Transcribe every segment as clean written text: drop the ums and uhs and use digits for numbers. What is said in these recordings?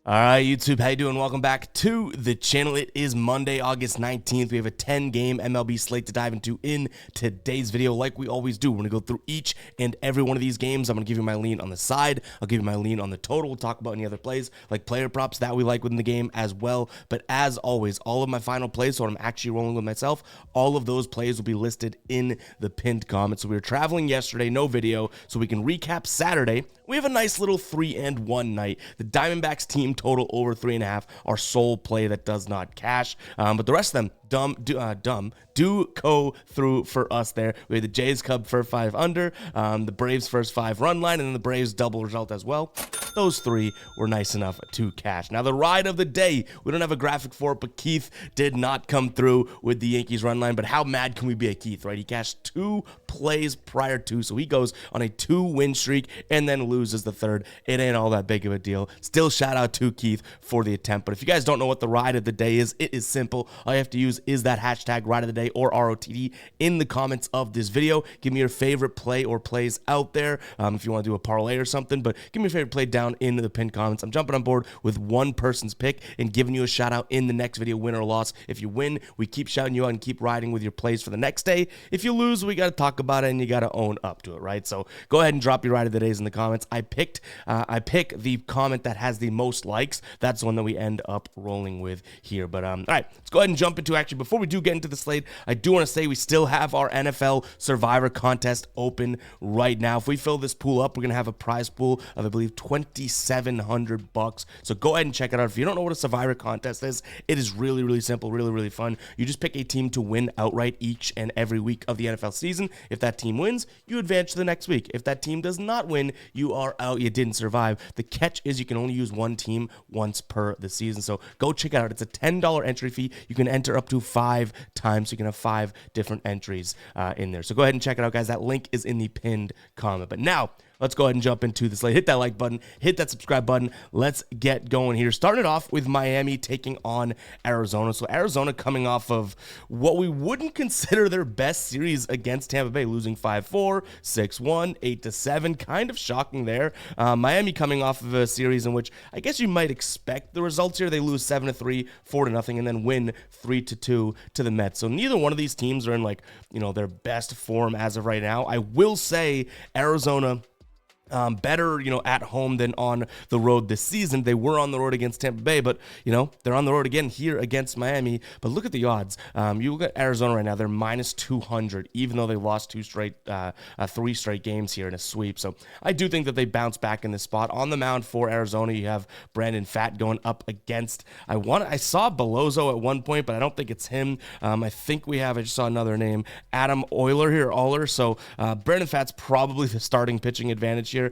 All right, YouTube, how you doing? Welcome back to the channel. It is Monday, August 19th. We have a 10-game MLB slate to dive into in today's video. Like we always do, we're going to go through each and every one of these games. I'm going to give you my lean on the side. I'll give you my lean on the total. We'll talk about any other plays, like player props that we like within the game as well. But as always, all of my final plays, so I'm actually rolling with myself, all of those plays will be listed in the pinned comment. So we were traveling yesterday, no video, so we can recap Saturday. We have a nice little 3-1 night. The Diamondbacks team total over 3.5, our sole play that does not cash. But the rest of them do go through for us there. We had the Jays Cub for 5 under, the Braves first 5 run line, and then the Braves double result as well. Those 3 were nice enough to cash. Now the ride of the day, we don't have a graphic for it, but Keith did not come through with the Yankees run line. But how mad can we be at Keith, right? He cashed 2 plays prior to, so he goes on a 2-win streak and then loses the third. It ain't all that big of a deal. Still shout out to Keith for the attempt. But if you guys don't know what the ride of the day is, it is simple. All you have to use is that hashtag ride of the day or ROTD in the comments of this video. Give me your favorite play or plays out there if you want to do a parlay or something, but give me your favorite play down in the pinned comments. I'm jumping on board with one person's pick and giving you a shout out in the next video, win or loss. If you win, we keep shouting you out and keep riding with your plays for the next day. If you lose, we got to talk about it and you got to own up to it, right? So go ahead and drop your ride of the days in the comments. I pick the comment that has the most likes. That's the one that we end up rolling with here. But all right, let's go ahead and jump into actually, before we do get into the slate, I do want to say we still have our NFL Survivor contest open right now. If we fill this pool up, we're going to have a prize pool of, I believe, $2,700. So go ahead and check it out. If you don't know what a Survivor contest is, it is really, really simple, really, really fun. You just pick a team to win outright each and every week of the NFL season. If that team wins, you advance to the next week. If that team does not win, you are out. You didn't survive. The catch is you can only use one team once per the season. So go check it out. It's a $10 entry fee. You can enter up to 5 times. So you can have 5 different entries in there. So go ahead and check it out, guys. That link is in the pinned comment. But now, let's go ahead and jump into the slate. Hit that like button, hit that subscribe button. Let's get going here. Starting it off with Miami taking on Arizona. So Arizona coming off of what we wouldn't consider their best series against Tampa Bay, losing 5-4, 6-1, 8-7. Kind of shocking there. Miami coming off of a series in which I guess you might expect the results here. They lose 7-3, 4-0, and then win 3-2 to the Mets. So neither one of these teams are in their best form as of right now. I will say Arizona better, at home than on the road this season. They were on the road against Tampa Bay, but, they're on the road again here against Miami. But look at the odds. You look at Arizona right now, they're minus 200, even though they lost 3 straight games here in a sweep. So I do think that they bounce back in this spot. On the mound for Arizona, you have Brandon Pfaadt going up against, I saw Bellozo at one point, but I don't think it's him. I just saw another name, Adam Euler. So Brandon Pfaadt's probably the starting pitching advantage here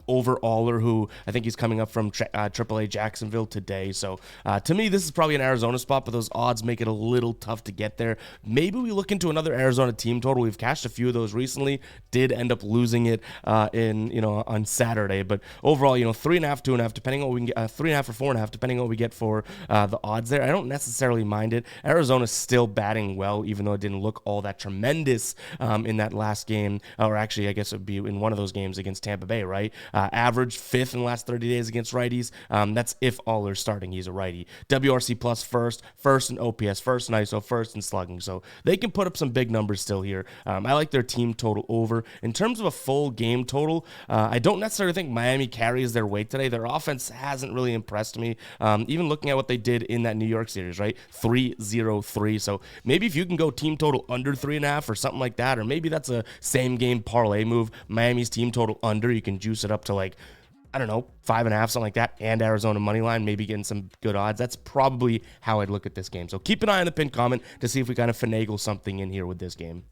over Aller, who I think he's coming up from AAA Jacksonville today. So to me, this is probably an Arizona spot, but those odds make it a little tough to get there. Maybe we look into another Arizona team total. We've cashed a few of those recently, did end up losing it on Saturday, but overall, 3.5, 2.5, depending on what we can get, 3.5 or 4.5, depending on what we get for the odds there. I don't necessarily mind it. Arizona's still batting well, even though it didn't look all that tremendous in that last game, or actually, I guess it would be in one of those games against Tampa Bay, right? Averaged 5th in the last 30 days against righties. That's if Aller's starting. He's a righty. WRC plus first in OPS, first in ISO, first in slugging. So they can put up some big numbers still here. I like their team total over. In terms of a full game total, I don't necessarily think Miami carries their weight today. Their offense hasn't really impressed me. Even looking at what they did in that New York series, right? 3-0-3. So maybe if you can go team total under 3.5 or something like that, or maybe that's a same game parlay move. Miami's team total under, you can juice it up to 5.5, something like that, and Arizona money line, maybe getting some good odds. That's probably how I'd look at this game. So keep an eye on the pinned comment to see if we kind of finagle something in here with this game.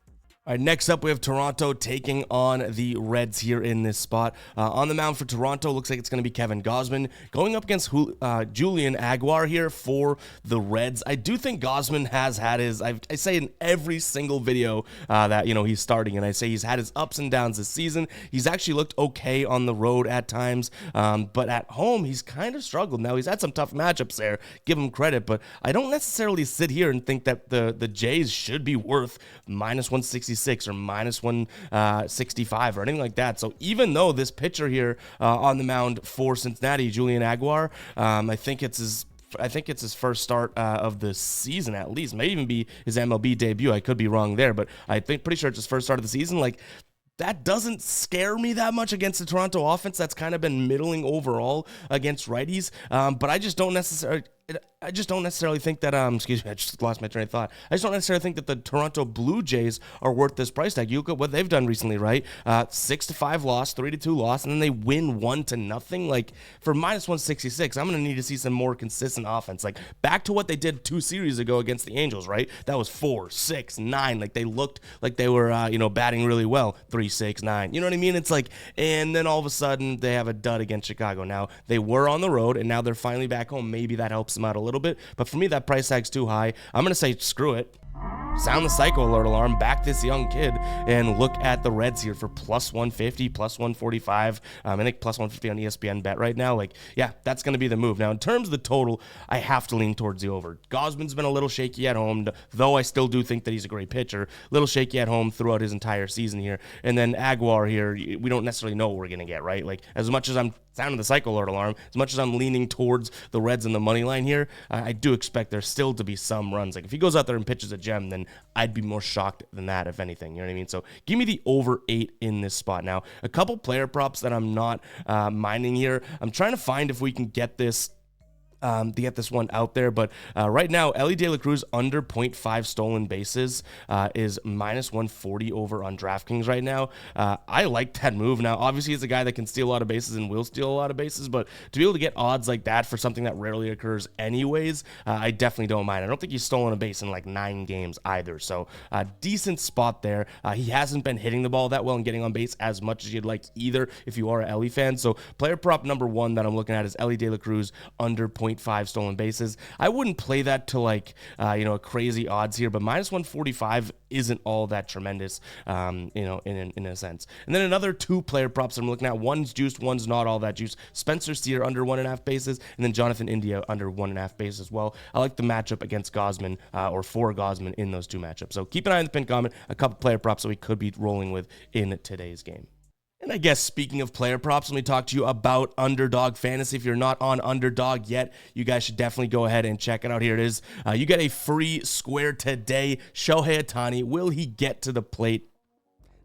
All right, next up, we have Toronto taking on the Reds here in this spot. On the mound for Toronto, looks like it's going to be Kevin Gausman going up against Julian Aguilar here for the Reds. I do think Gausman has had his, I say in every single video that, he's starting, and I say he's had his ups and downs this season. He's actually looked okay on the road at times, but at home, he's kind of struggled. Now, he's had some tough matchups there, give him credit, but I don't necessarily sit here and think that the Jays should be worth minus 160 166 or minus 165 or anything like that. So even though this pitcher here on the mound for Cincinnati, Julian Aguilar, I think it's his first start of the season, at least. May even be his MLB debut. I could be wrong there, but pretty sure it's his first start of the season. Like, that doesn't scare me that much against the Toronto offense. That's kind of been middling overall against righties. But I just don't necessarily think that, excuse me, I just lost my train of thought. I just don't necessarily think that the Toronto Blue Jays are worth this price tag. You look at what they've done recently, right? 6-5 loss, 3-2 loss, and then they win 1-0. Like, for minus 166, I'm going to need to see some more consistent offense. Like, back to what they did 2 series ago against the Angels, right? That was 4-6-9. Like, they looked like they were, batting really well. 3-6-9. You know what I mean? It's like, and then all of a sudden they have a dud against Chicago. Now, they were on the road, and now they're finally back home. Maybe that helps them out a little bit, but for me, that price tag's too high. I'm going to say screw it. Sound the psycho alert alarm, back this young kid, and look at the Reds here for plus 150, plus 145. I think plus 150 on ESPN bet right now. Like, yeah, that's going to be the move. Now, in terms of the total, I have to lean towards the over. Gausman's been a little shaky at home, though I still do think that he's a great pitcher. A little shaky at home throughout his entire season here. And then Aguilar here, we don't necessarily know what we're going to get, right? Like, as much as I'm sounding the psycho alert alarm, as much as I'm leaning towards the Reds in the money line here, I do expect there still to be some runs. Like, if he goes out there and pitches a gem, then I'd be more shocked than that, if anything. You know what I mean? So give me the over 8 in this spot. Now, a couple player props that I'm not minding here. I'm trying to find if we can get this to get this one out there, but right now, Elly De La Cruz under 0.5 stolen bases is minus 140 over on DraftKings right now. I like that move. Now, obviously, he's a guy that can steal a lot of bases and will steal a lot of bases, but to be able to get odds like that for something that rarely occurs anyways, I definitely don't mind. I don't think he's stolen a base in like 9 games either, so decent spot there. He hasn't been hitting the ball that well and getting on base as much as you'd like either if you are an Elly fan, so player prop number 1 that I'm looking at is Elly De La Cruz under 0.5 stolen bases. I wouldn't play that to like, crazy odds here, but minus 145 isn't all that tremendous, in a sense. And then another 2 player props I'm looking at. One's juiced, one's not all that juiced. Spencer Steer under 1.5 bases, and then Jonathan India under 1.5 bases as well. I like the matchup against Gausman, or for Gausman in those 2 matchups. So keep an eye on the pinned comment, a couple player props that we could be rolling with in today's game. And I guess speaking of player props, let me talk to you about Underdog Fantasy. If you're not on Underdog yet, you guys should definitely go ahead and check it out. Here it is. You get a free square today. Shohei Ohtani, will he get to the plate?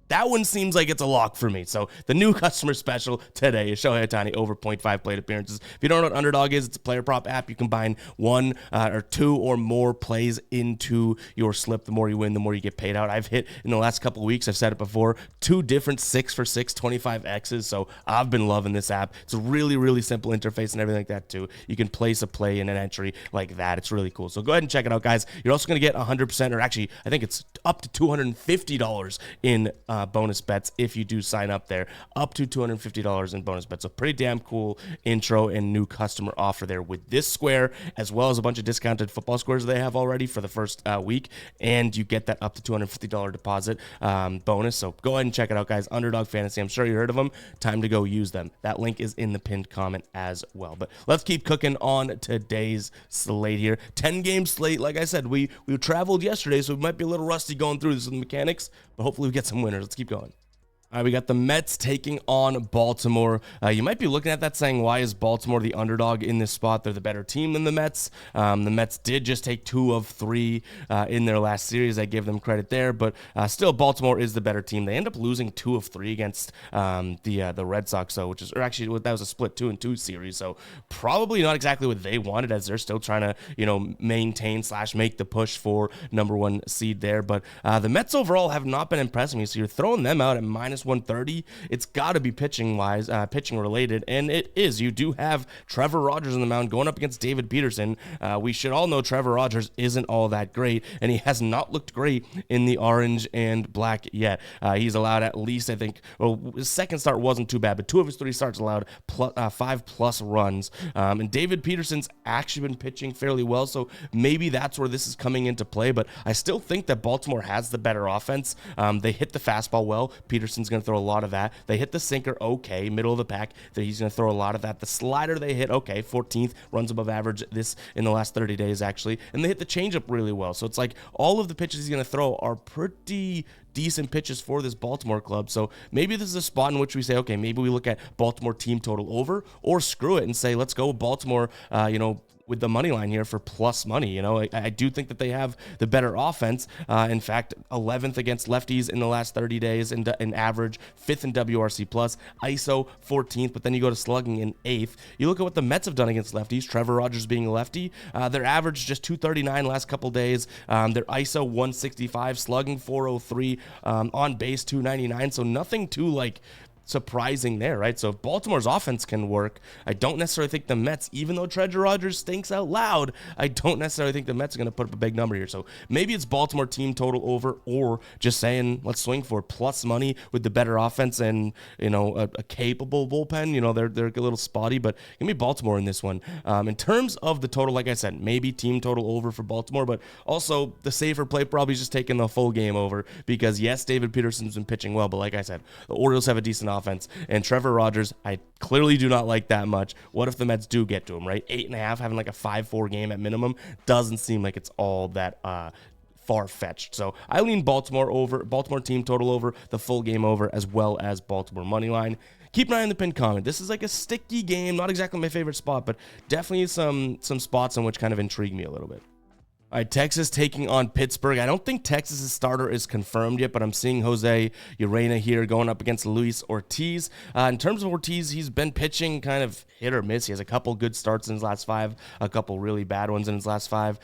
That one seems like it's a lock for me. So the new customer special today is Shohei Ohtani over 0.5 plate appearances. If you don't know what Underdog is, it's a player prop app. You combine 1 or 2 or more plays into your slip. The more you win, the more you get paid out. I've hit in the last couple of weeks, I've said it before, 2 different 6 for 6 25Xs. So I've been loving this app. It's a really, really simple interface and everything like that too. You can place a play in an entry like that. It's really cool. So go ahead and check it out, guys. You're also going to get 100%, or actually, I think it's up to $250 in bonus bets if you do sign up there, up to $250 in bonus bets. So pretty damn cool intro and new customer offer there with this square, as well as a bunch of discounted football squares they have already for the first week, and you get that up to $250 deposit bonus. So go ahead and check it out, guys. Underdog Fantasy, I'm sure you heard of them. Time to go use them. That link is in the pinned comment as well. But let's keep cooking on today's slate here. 10-game slate. Like I said, we traveled yesterday, so we might be a little rusty going through this with the mechanics, but hopefully we get some winners. Let's keep going. All right, we got the Mets taking on Baltimore. You might be looking at that saying, why is Baltimore the underdog in this spot? They're the better team than the Mets. The Mets did just take 2 of 3 in their last series. I give them credit there, but still Baltimore is the better team. They end up losing 2 of 3 against the Red Sox, that was a split 2-2 series. So probably not exactly what they wanted, as they're still trying to, maintain / make the push for number 1 seed there. But the Mets overall have not been impressing me. So you're throwing them out at minus 130. It's got to be pitching related, and it is. You do have Trevor Rogers on the mound going up against David Peterson. We should all know Trevor Rogers isn't all that great, and he has not looked great in the orange and black yet. He's allowed at least, I think, his second start wasn't too bad, but 2 of his 3 starts allowed 5+ runs. And David Peterson's actually been pitching fairly well, so maybe that's where this is coming into play, but I still think that Baltimore has the better offense. They hit the fastball well. Peterson's Bregman's going to throw a lot of that. They hit the sinker, okay, middle of the pack. He's going to throw a lot of that. The slider they hit, okay, 14th, runs above average this in the last 30 days, actually. And they hit the changeup really well. So it's like all of the pitches he's going to throw are pretty decent pitches for this Baltimore club. So maybe this is a spot in which we say, okay, maybe we look at Baltimore team total over, or screw it and say, let's go with Baltimore, with the money line here for plus money. I do think that they have the better offense. In fact, 11th against lefties in the last 30 days in average, 5th in WRC plus, ISO 14th, but then you go to slugging in 8th. You look at what the Mets have done against lefties, Trevor Rogers being a lefty, their average just 239 last couple days, their ISO 165, slugging 403, on base 299, so nothing too surprising there, right? So if Baltimore's offense can work, I don't necessarily think the Mets, even though Trevor Rogers stinks out loud, I don't necessarily think the Mets are going to put up a big number here. So maybe it's Baltimore team total over, or just saying let's swing for plus money with the better offense and a capable bullpen. They're a little spotty, but give me Baltimore in this one. In terms of the total, like I said, maybe team total over for Baltimore, but also the safer play probably just taking the full game over, because yes, David Peterson's been pitching well, but like I said, the Orioles have a decent offense, and Trevor Rogers, I clearly do not like that much. What if the Mets do get to him, right? 8.5, having like a 5-4 game at minimum doesn't seem like it's all that far-fetched. So I lean Baltimore over, Baltimore team total over, the full game over, as well as Baltimore money line. Keep an eye on the pinned comment. This is like a sticky game, not exactly my favorite spot, but definitely some spots on which kind of intrigue me a little bit. All right, Texas taking on Pittsburgh. I don't think Texas's starter is confirmed yet, but I'm seeing Jose Urena here going up against Luis Ortiz. In terms of Ortiz, he's been pitching kind of hit or miss. He has a couple good starts in his last 5, a couple really bad ones in his last 5.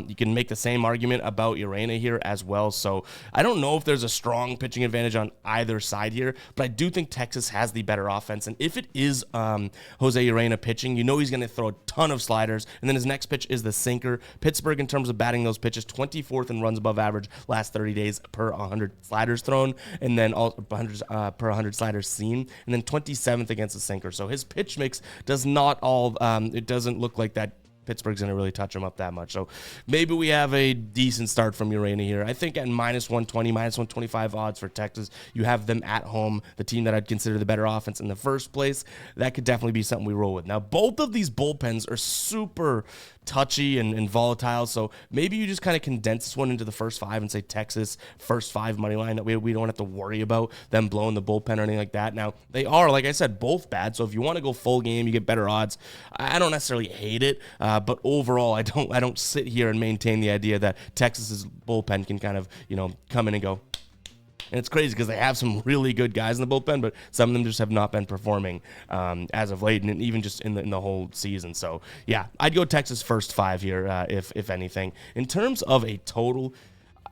You can make the same argument about Urena here as well. So I don't know if there's a strong pitching advantage on either side here, but I do think Texas has the better offense. And if it is Jose Urena pitching, he's going to throw a ton of sliders. And then his next pitch is the sinker. Pittsburgh, in terms of batting those pitches, 24th in runs above average last 30 days per 100 sliders thrown, and then all 100 per 100 sliders seen, and then 27th against the sinker. So his pitch mix does not all it doesn't look like that Pittsburgh's going to really touch him up that much. So maybe we have a decent start from Urena here. I think at minus 120, minus 125 odds for Texas, you have them at home, the team that I'd consider the better offense in the first place. That could definitely be something we roll with. Now, both of these bullpens are super touchy and volatile, so maybe you just kind of condense this one into the first 5 and say Texas first 5 money line. That way we don't have to worry about them blowing the bullpen or anything like that. Now, they are, like I said, both bad, so if you want to go full game, you get better odds. I don't necessarily hate it, but overall, I don't sit here and maintain the idea that Texas's bullpen can kind of, come in and go. And it's crazy because they have some really good guys in the bullpen, but some of them just have not been performing as of late, and even just in the whole season. So, yeah, I'd go Texas first 5 here, if anything. In terms of a total,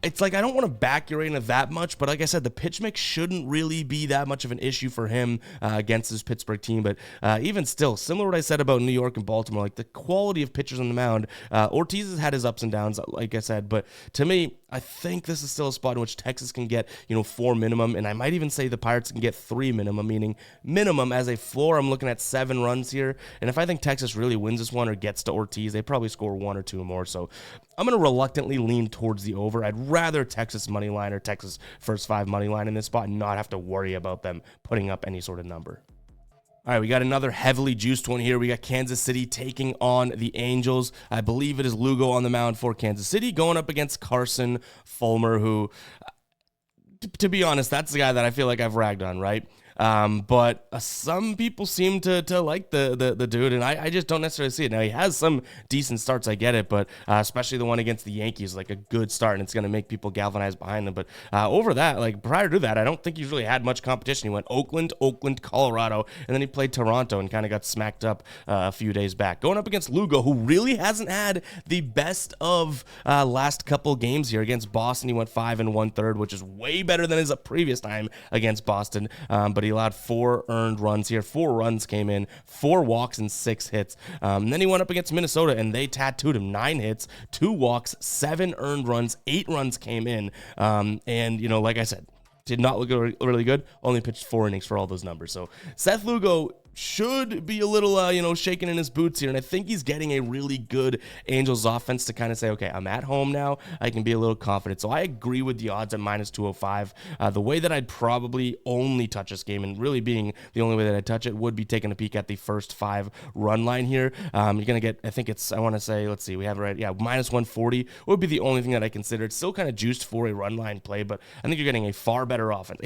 it's like I don't want to back Urena that much, but like I said, the pitch mix shouldn't really be that much of an issue for him against this Pittsburgh team. But even still, similar to what I said about New York and Baltimore, like the quality of pitchers on the mound, Ortiz has had his ups and downs, like I said. But to me, I think this is still a spot in which Texas can get, 4 minimum, and I might even say the Pirates can get 3 minimum, meaning minimum as a floor. I'm looking at 7 runs here, and if I think Texas really wins this one or gets to Ortiz, they probably score 1 or 2 more. So I'm going to reluctantly lean towards the over. I'd rather Texas money line or Texas first 5 money line in this spot and not have to worry about them putting up any sort of number. All right, we got another heavily juiced one here. We got Kansas City taking on the Angels. I believe it is Lugo on the mound for Kansas City, going up against Carson Fulmer, who, to be honest, that's the guy that I feel like I've ragged on, right? But some people seem to like the dude, and I just don't necessarily see it. Now, he has some decent starts, I get it, but especially the one against the Yankees, like a good start, and it's going to make people galvanize behind them. But over that, like prior to that, I don't think he's really had much competition. He went Oakland, Colorado, and then he played Toronto and kind of got smacked up a few days back. Going up against Lugo, who really hasn't had the best of last couple games here. Against Boston, he went 5 1/3, which is way better than his previous time against Boston, but he allowed 4 earned runs here. 4 runs came in, 4 walks and 6 hits. And then he went up against Minnesota, and they tattooed him. 9 hits, 2 walks, 7 earned runs, 8 runs came in. And, like I said, did not look really good. Only pitched 4 innings for all those numbers. So Seth Lugo, should be a little, shaking in his boots here. And I think he's getting a really good Angels offense to kind of say, okay, I'm at home now. I can be a little confident. So I agree with the odds at minus 205. The way that I'd probably only touch this game, and really being the only way that I'd touch it, would be taking a peek at the first 5 run line here. You're going to get, I think it's, I want to say, let's see, we have it right. Yeah, minus 140 would be the only thing that I consider. It's still kind of juiced for a run line play, but I think you're getting a far better offense,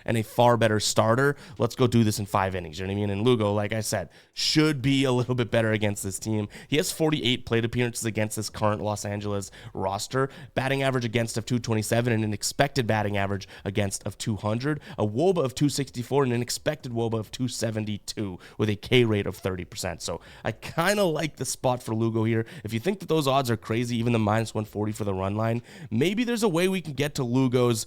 and a far better starter. Let's go do this in 5 innings. You know what I mean? And Lugo, like I said, should be a little bit better against this team. He has 48 plate appearances against this current Los Angeles roster, batting average against of 227 and an expected batting average against of 200, a WOBA of 264 and an expected WOBA of 272 with a K rate of 30%. So I kind of like the spot for Lugo here. If you think that those odds are crazy, even the minus 140 for the run line, maybe there's a way we can get to Lugo's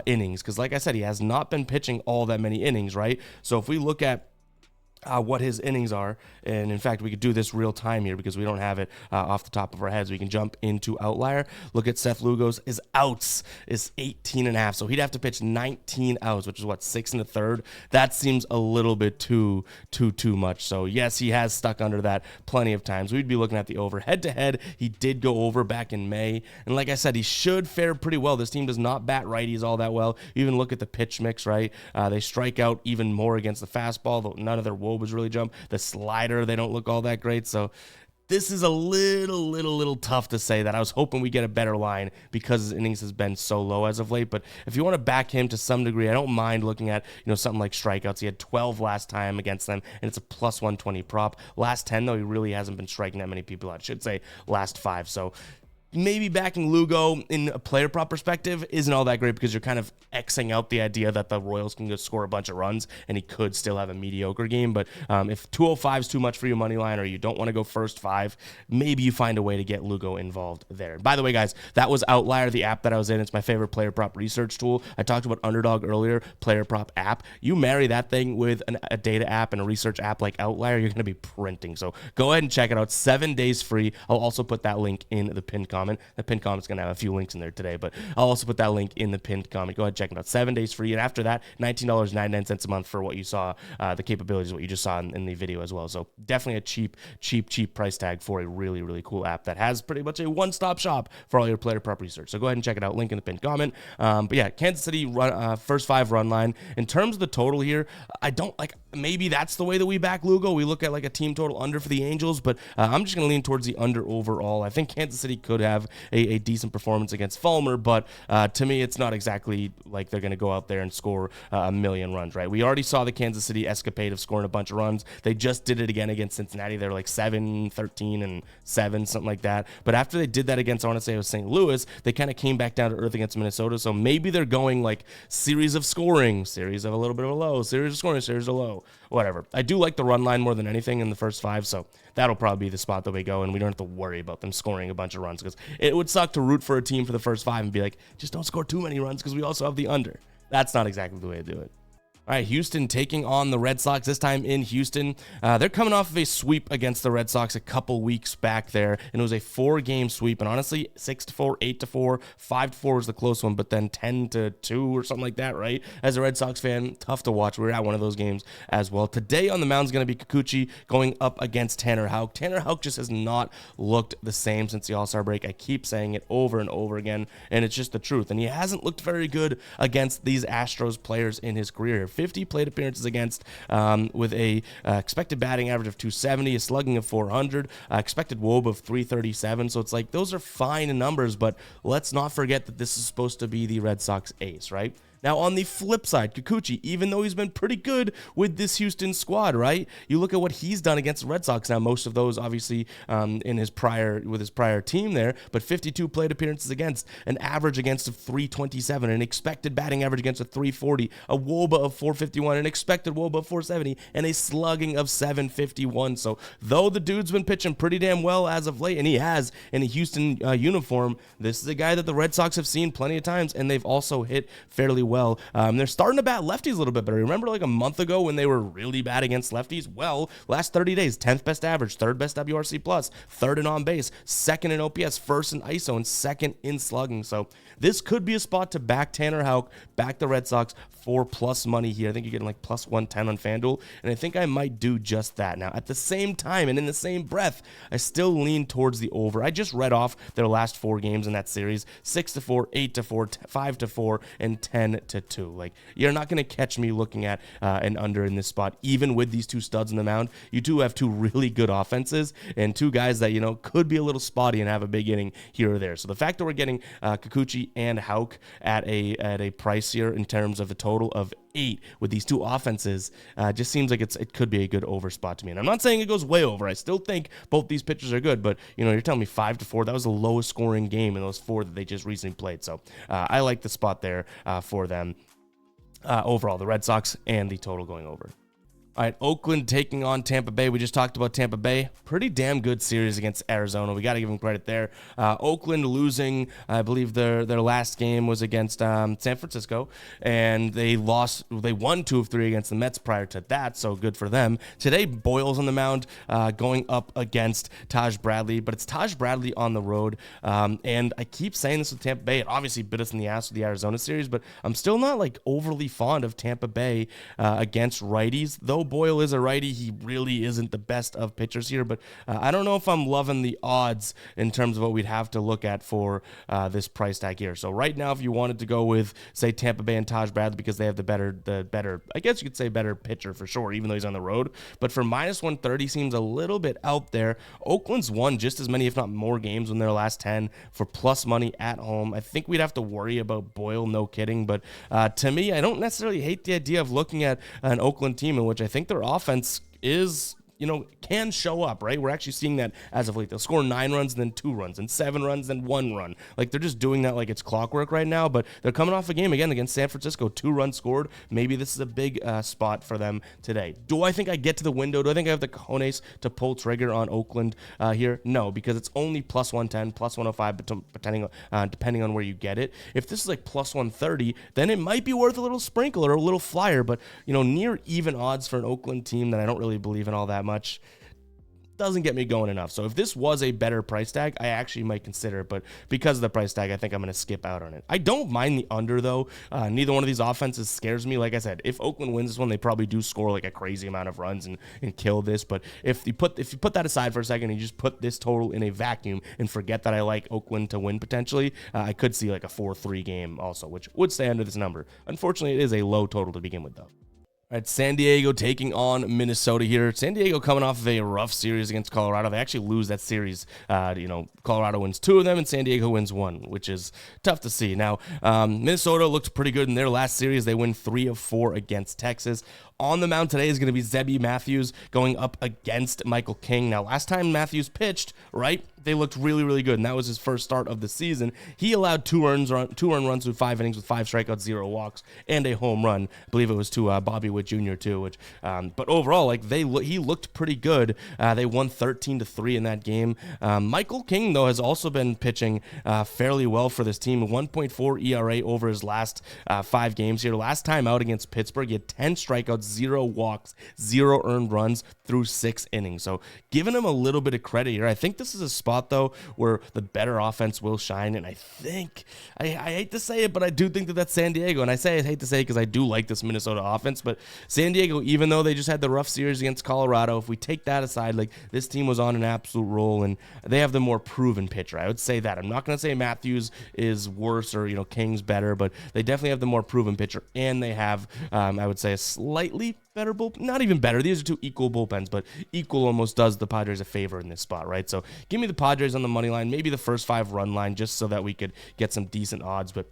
innings, because like I said, he has not been pitching all that many innings, right? So if we look at what his innings are, and in fact we could do this real time here because we don't have it off the top of our heads. We can jump into Outlier, look at Seth Lugo's. His outs is 18.5, so he'd have to pitch 19 outs, which is what, 6 1/3. That seems a little bit too much. So yes, he has stuck under that plenty of times. We'd be looking at the over. Head to head, he did go over back in May, and like I said, he should fare pretty well. This team does not bat righties all that well. You even look at the pitch mix, right? They strike out even more against the fastball, though none of their was really jump. The slider, they don't look all that great. So this is a little tough to say that. I was hoping we get a better line because his innings has been so low as of late. But if you want to back him to some degree, I don't mind looking at, something like strikeouts. He had 12 last time against them, and it's a plus 120 prop. Last 10, though, he really hasn't been striking that many people out. I should say last 5. So maybe backing Lugo in a player prop perspective isn't all that great because you're kind of Xing out the idea that the Royals can just score a bunch of runs and he could still have a mediocre game. But if 205 is too much for your money line, or you don't want to go first 5, maybe you find a way to get Lugo involved there. By the way, guys, that was Outlier, the app that I was in. It's my favorite player prop research tool. I talked about Underdog earlier, player prop app. You marry that thing with a data app and a research app like Outlier, you're going to be printing. So go ahead and check it out. 7 days free. I'll also put that link in the pinned comment. The pinned comment is going to have a few links in there today, but I'll also put that link in the pinned comment. Go ahead and check it out. 7 days free, and after that, $19.99 a month for what you saw, the capabilities, what you just saw in the video as well. So definitely a cheap price tag for a really cool app that has pretty much a one-stop shop for all your player prop research. So go ahead and check it out. Link in the pinned comment. But yeah, Kansas City first 5 run line. In terms of the total here, I don't like. Maybe that's the way that we back Lugo. We look at like a team total under for the Angels, but I'm just going to lean towards the under overall. I think Kansas City could have a decent performance against Fulmer, but to me, it's not exactly like they're going to go out there and score a million runs, right? We already saw the Kansas City escapade of scoring a bunch of runs. They just did it again against Cincinnati. They're like 7, 13, and 7, something like that. But after they did that against, I want to say it was St. Louis, they kind of came back down to earth against Minnesota. So maybe they're going like series of scoring, series of a little bit of a low, series of scoring, series of low, whatever. I do like the run line more than anything in the first 5, so that'll probably be the spot that we go, and we don't have to worry about them scoring a bunch of runs, because it would suck to root for a team for the first 5 and be like, just don't score too many runs because we also have the under. That's not exactly the way to do it. All right, Houston taking on the Red Sox, this time in Houston. They're coming off of a sweep against the Red Sox a couple weeks back there, and it was a 4-game sweep. And honestly, 6-4, 8-4, 5-4 was the close one, but then 10-2 or something like that, right? As a Red Sox fan, tough to watch. We were at one of those games as well. Today on the mound is going to be Kikuchi going up against Tanner Houck. Tanner Houck just has not looked the same since the All-Star break. I keep saying it over and over again, and it's just the truth. And he hasn't looked very good against these Astros players in his career. 50 plate appearances against with a expected batting average of 270, a slugging of 400, expected WOBA of 337. So it's like those are fine numbers, but let's not forget that this is supposed to be the Red Sox ace, right? Now, on the flip side, Kikuchi, even though he's been pretty good with this Houston squad, right? You look at what he's done against the Red Sox. Now, most of those, obviously, with his prior team there, but 52 plate appearances against, an average against of 327, an expected batting average against of 340, a WOBA of 451, an expected WOBA of 470, and a slugging of 751. So, though the dude's been pitching pretty damn well as of late, and he has in a Houston uniform, this is a guy that the Red Sox have seen plenty of times, and they've also hit fairly well. They're starting to bat lefties a little bit better. Remember like a month ago when they were really bad against lefties? Well, last 30 days, 10th best average, 3rd best WRC+, 3rd in on base, 2nd in OPS, 1st in ISO, and 2nd in slugging. So this could be a spot to back Tanner Houck, back the Red Sox for plus money here. I think you're getting like plus 110 on FanDuel, and I think I might do just that. Now, at the same time and in the same breath, I still lean towards the over. I just read off their last 4 games in that series: 6-4, 8-4, 5-4, and 10-2. Like, you're not going to catch me looking at an under in this spot, even with these 2 studs in the mound. You do have 2 really good offenses and 2 guys that, could be a little spotty and have a big inning here or there. So the fact that we're getting Kikuchi and Houck at a price here in terms of the total of 8 with these 2 offenses just seems like it could be a good over spot to me. And I'm not saying it goes way over. I still think both these pitchers are good, but you're telling me 5-4. That was the lowest scoring game in those 4 that they just recently played. So I like the spot there for them overall, the Red Sox and the total going over. All right, Oakland taking on Tampa Bay. We just talked about Tampa Bay. Pretty damn good series against Arizona. We got to give them credit there. Oakland losing, I believe their last game was against San Francisco, and they won 2 of 3 against the Mets prior to that, so good for them. Today, Boyle's on the mound going up against Taj Bradley, but it's Taj Bradley on the road, and I keep saying this with Tampa Bay. It obviously bit us in the ass with the Arizona series, but I'm still not like overly fond of Tampa Bay against righties, though Boyle is a righty. He really isn't the best of pitchers here, but I don't know if I'm loving the odds in terms of what we'd have to look at for this price tag here. So right now, if you wanted to go with, say, Tampa Bay and Taj Bradley because they have the better, I guess you could say better pitcher for sure, even though he's on the road. But for minus 130 seems a little bit out there. Oakland's won just as many, if not more games in their last 10 for plus money at home. I think we'd have to worry about Boyle, no kidding. But to me, I don't necessarily hate the idea of looking at an Oakland team in which I think their offense is, can show up, right? We're actually seeing that as of late. They'll score 9 runs, then 2 runs, and 7 runs, then 1 run. Like, they're just doing that like it's clockwork right now, but they're coming off a game again against San Francisco, 2 runs scored. Maybe this is a big spot for them today. Do I think I get to the window? Do I think I have the cojones to pull trigger on Oakland here? No, because it's only plus 110, plus 105, depending on where you get it. If this is like plus 130, then it might be worth a little sprinkle or a little flyer, but, near even odds for an Oakland team that I don't really believe in all that much doesn't get me going enough. So if this was a better price tag, I actually might consider it, but because of the price tag, I think I'm going to skip out on it. I don't mind the under, though. Neither one of these offenses scares me. Like I said, if Oakland wins this one, they probably do score like a crazy amount of runs and kill this, but if you put that aside for a second and you just put this total in a vacuum and forget that I like Oakland to win potentially, I could see like a 4-3 game also, which would stay under this number. Unfortunately, it is a low total to begin with, though. All right, San Diego taking on Minnesota here. San Diego coming off of a rough series against Colorado. They actually lose that series. Colorado wins 2 of them, and San Diego wins 1, which is tough to see. Now, Minnesota looked pretty good in their last series. They win 3 of 4 against Texas. On the mound today is going to be Zebby Matthews going up against Michael King. Now, last time Matthews pitched, right, they looked really, really good, and that was his first start of the season. He allowed 2 earned runs through 5 innings with 5 strikeouts, 0 walks, and a home run. I believe it was to Bobby Witt Jr. too. But overall, like he looked pretty good. They won 13-3 in that game. Michael King, though, has also been pitching fairly well for this team. 1.4 ERA over his last 5 games here. Last time out against Pittsburgh, he had 10 strikeouts, 0 walks, 0 earned runs through 6 innings. So giving him a little bit of credit here. I think this is a spot, though, where the better offense will shine. And I think, I hate to say it, but I do think that that's San Diego. And I hate to say it because I do like this Minnesota offense. But San Diego, even though they just had the rough series against Colorado, if we take that aside, like this team was on an absolute roll and they have the more proven pitcher. I would say that. I'm not going to say Matthews is worse or, King's better, but they definitely have the more proven pitcher. And they have, I would say, a slightly better bullpen. Not even better. These are 2 equal bullpens, but equal almost does the Padres a favor in this spot, right? So give me the Padres on the money line, maybe the first 5 run line, just so that we could get some decent odds. But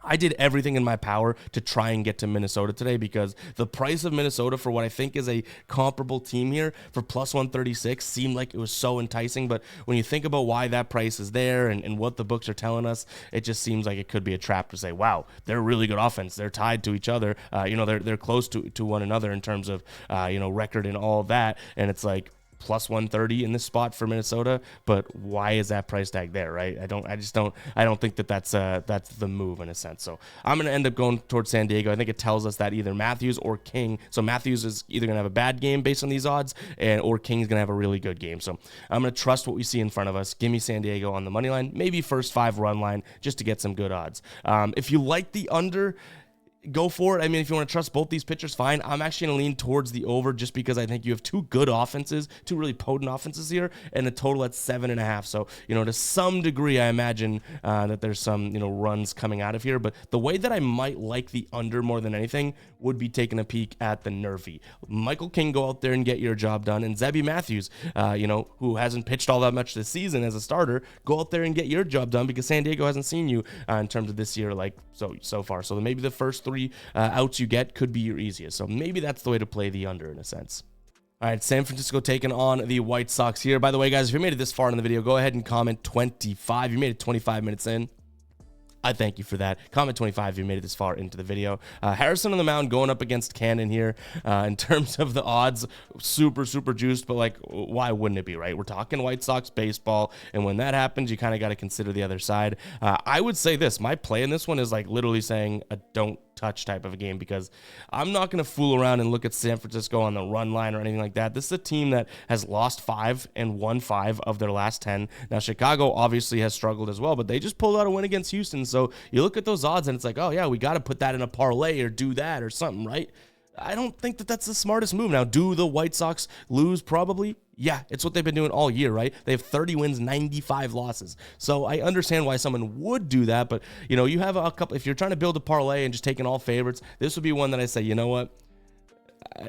I did everything in my power to try and get to Minnesota today because the price of Minnesota for what I think is a comparable team here for plus 136 seemed like it was so enticing. But when you think about why that price is there and what the books are telling us, it just seems like it could be a trap to say, wow, they're a really good offense. They're tied to each other. They're close to one another in terms of, record and all that. And it's like, plus 130 in this spot for Minnesota, but why is that price tag there, right? I don't think that's the move in a sense. So I'm going to end up going towards San Diego. I think it tells us that either Matthews or King. So Matthews is either going to have a bad game based on these odds, or King's going to have a really good game. So I'm going to trust what we see in front of us. Give me San Diego on the money line, maybe first 5 run line just to get some good odds. If you like the under, go for it. I mean, if you want to trust both these pitchers, fine. I'm actually going to lean towards the over just because I think you have two good offenses, two really potent offenses here, and a total at 7.5. So, to some degree, I imagine that there's some, runs coming out of here. But the way that I might like the under more than anything would be taking a peek at the nervy. Michael King, go out there and get your job done. And Zebby Matthews, who hasn't pitched all that much this season as a starter, go out there and get your job done because San Diego hasn't seen you in terms of this year so far. So maybe the first three outs you get could be your easiest. So maybe that's the way to play the under in a sense. All right, San Francisco taking on the White Sox here. By the way, guys, if you made it this far in the video, go ahead and comment 25. You made it 25 minutes in. I thank you for that. Comment 25 if you made it this far into the video. Harrison on the mound going up against Cannon here. In terms of the odds, super juiced, but why wouldn't it be, right? We're talking White Sox baseball, and when that happens, you kind of got to consider the other side. I would say this. My play in this one is literally saying a don't touch type of a game because I'm not going to fool around and look at San Francisco on the run line or anything like that. This is a team that has lost 5 and won 5 of their last 10. Now, Chicago obviously has struggled as well, but they just pulled out a win against Houston. So you look at those odds and it's oh yeah, we got to put that in a parlay or do that or something, right? I don't think that that's the smartest move. Now, do the White Sox lose? Probably. Yeah, it's what they've been doing all year, right? They have 30 wins, 95 losses. So I understand why someone would do that, but, you have a couple, if you're trying to build a parlay and just taking all favorites, this would be one that I say, you know what?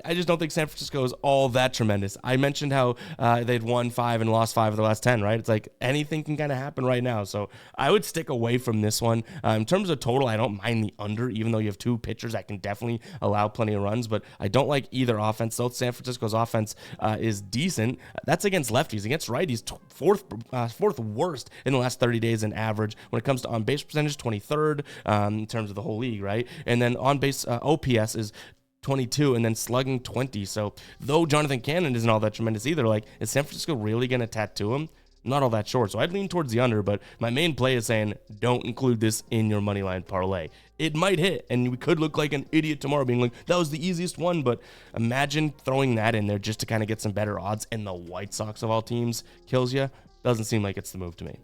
I just don't think San Francisco is all that tremendous. I mentioned how they'd won 5 and lost 5 of the last 10, right? It's anything can kind of happen right now. So I would stick away from this one. In terms of total, I don't mind the under, even though you have two pitchers that can definitely allow plenty of runs, but I don't like either offense. So San Francisco's offense is decent. That's against lefties. Against righties, fourth worst in the last 30 days in average. When it comes to on-base percentage, 23rd in terms of the whole league, right? And then on-base OPS is 22 and then slugging 20. So though Jonathan Cannon isn't all that tremendous either, is San Francisco really going to tattoo him? Not all that short. So I'd lean towards the under, but my main play is saying don't include this in your moneyline parlay. It might hit, and we could look like an idiot tomorrow being that was the easiest one, but imagine throwing that in there just to kind of get some better odds, and the White Sox of all teams kills you. Doesn't seem like it's the move to me.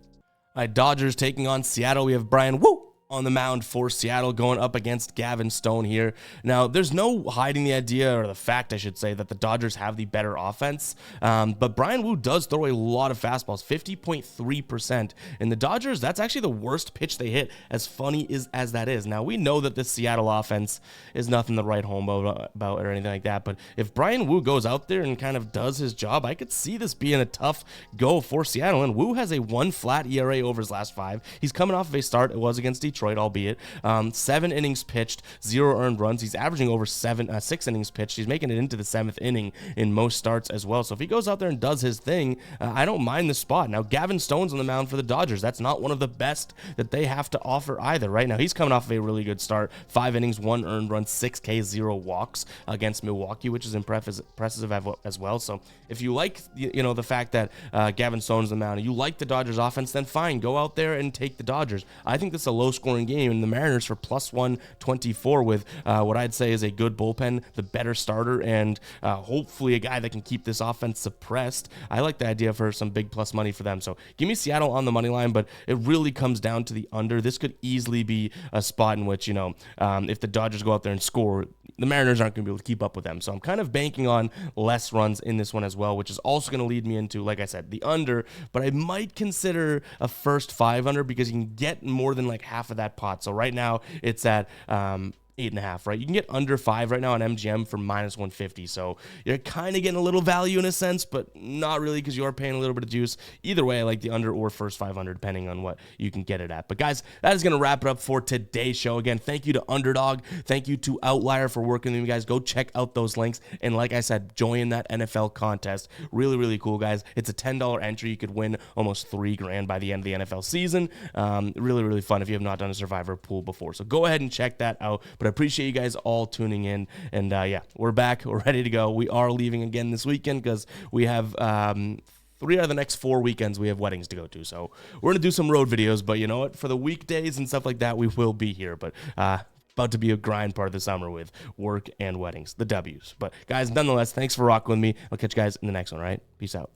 All right, Dodgers taking on Seattle. We have Brian on the mound for Seattle going up against Gavin Stone here. Now, there's no hiding the idea, or the fact, I should say, that the Dodgers have the better offense, but Brian Wu does throw a lot of fastballs, 50.3%, and the Dodgers, that's actually the worst pitch they hit, as funny as that is. Now, we know that this Seattle offense is nothing to write home about or anything like that, but if Brian Wu goes out there and kind of does his job, I could see this being a tough go for Seattle, and Wu has a 1 flat ERA over his last 5. He's coming off of a start. It was against Detroit, albeit 7 innings pitched, 0 earned runs. He's averaging over 6 innings pitched. He's making it into the 7th inning in most starts as well. So if he goes out there and does his thing, I don't mind the spot. Now, Gavin Stone's on the mound for the Dodgers. That's not one of the best that they have to offer either. Right now, he's coming off of a really good start. 5 innings, 1 earned run, 6 Ks, 0 walks against Milwaukee, which is impressive as well. So if you like, the fact that Gavin Stone's on the mound, and you like the Dodgers offense, then fine, go out there and take the Dodgers. I think this is a low-scoring game, and the Mariners for plus 124 with what I'd say is a good bullpen, the better starter, and hopefully a guy that can keep this offense suppressed. I like the idea for some big plus money for them. So give me Seattle on the money line, but it really comes down to the under. This could easily be a spot in which, if the Dodgers go out there and score, the Mariners aren't going to be able to keep up with them. So I'm kind of banking on less runs in this one as well, which is also going to lead me into, like I said, the under, but I might consider a first 5 under because you can get more than half of that pot. So right now it's at 8.5, right? You can get under 5 right now on MGM for minus 150. So you're kind of getting a little value in a sense, but not really because you are paying a little bit of juice. Either way, I like the under or first 500, depending on what you can get it at. But guys, that is going to wrap it up for today's show. Again, thank you to Underdog. Thank you to Outlier for working with me, guys. Go check out those links. And like I said, join that NFL contest. Really, really cool, guys. It's a $10 entry. You could win almost $3,000 by the end of the NFL season. Really, really fun if you have not done a Survivor pool before. So go ahead and check that out. But I appreciate you guys all tuning in. And yeah, we're back. We're ready to go. We are leaving again this weekend because we have 3 out of the next 4 weekends we have weddings to go to. So we're going to do some road videos. But you know what? For the weekdays and stuff like that, we will be here. But about to be a grind part of the summer with work and weddings, the W's. But guys, nonetheless, thanks for rocking with me. I'll catch you guys in the next one, all right? Peace out.